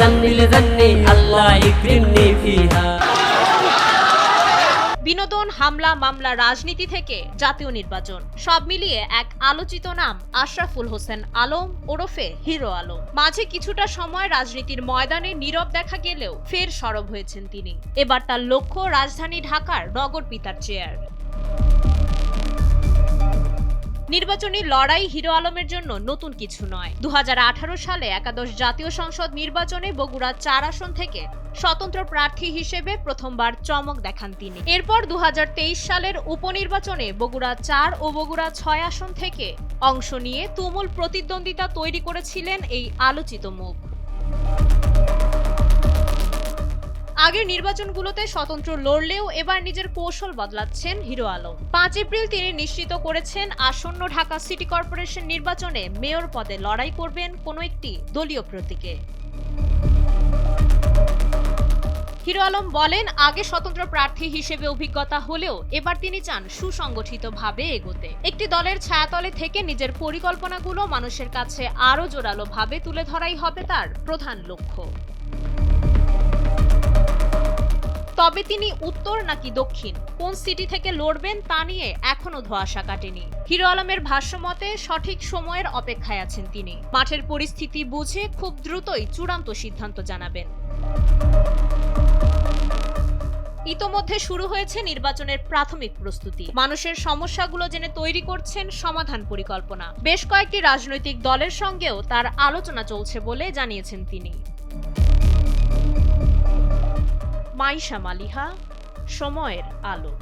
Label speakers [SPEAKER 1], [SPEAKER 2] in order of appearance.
[SPEAKER 1] জান্নিল জান্নি আল্লাহ ইকরিমনি ফিহা।
[SPEAKER 2] বিনোদন, হামলা, মামলা, রাজনীতি থেকে জাতীয় নির্বাচন সব মিলিয়ে এক আলোচিত নাম আশরাফুল হোসেন আলম ওরফে হিরো আলম। মাঝে কিছুটা সময় রাজনীতির ময়দানে নীরব দেখা গেলেও ফের সরব হয়েছেন তিনি। এবার তার লক্ষ্য রাজধানী ঢাকার নগর পিতার চেয়ার। নির্বাচনী লড়াই হিরো আলমের জন্য নতুন কিছু নয়। 2018 সালে একাদশ জাতীয় সংসদ নির্বাচনে বগুড়া 4 আসন থেকে স্বতন্ত্র প্রার্থী হিসেবে প্রথমবার চমক দেখান তিনি। এরপর 2023 সালের উপনির্বাচনে বগুড়া 4 ও বগুড়া 6 আসন থেকে অংশ নিয়ে তুমুল প্রতিদ্বন্দ্বিতা তৈরি করেছিলেন এই আলোচিত মুখ। আগের নির্বাচনগুলোতে স্বতন্ত্র লড়লেও এবার নিজের কৌশল বদলাচ্ছেন হিরো আলম। 5 এপ্রিল তিনি নিশ্চিত করেছেন আসন্ন ঢাকা সিটি কর্পোরেশন নির্বাচনে মেয়র পদে লড়াই করবেন কোনো একটি দলীয় প্রতীকে। হিরো আলম বলেন, আগে স্বতন্ত্র প্রার্থী হিসেবে অভিজ্ঞতা হলেও এবার তিনি চান সুসংগঠিতভাবে এগোতে। একটি দলের ছায়াতলে থেকে নিজের পরিকল্পনাগুলো মানুষের কাছে আরো জোরালোভাবে তুলে ধরাই হবে তার প্রধান লক্ষ্য। তবে তিনি উত্তর নাকি দক্ষিণ, কোন সিটি থেকে লড়বেন তা নিয়ে এখনো ধোঁয়াশা কাটেনি। হিরো আলমের ভাষ্যমতে সঠিক সময়ের অপেক্ষায় আছেন তিনি। মাঠের পরিস্থিতি বুঝে খুব দ্রুতই চূড়ান্ত সিদ্ধান্ত জানাবেন। ইতোমধ্যে শুরু হয়েছে নির্বাচনের প্রাথমিক প্রস্তুতি। মানুষের সমস্যাগুলো জেনে তৈরি করছেন সমাধান পরিকল্পনা। বেশ কয়েকটি রাজনৈতিক দলের সঙ্গেও তার আলোচনা চলছে বলে জানিয়েছেন তিনি। মাইশা মালিহা, সময়ের আলো।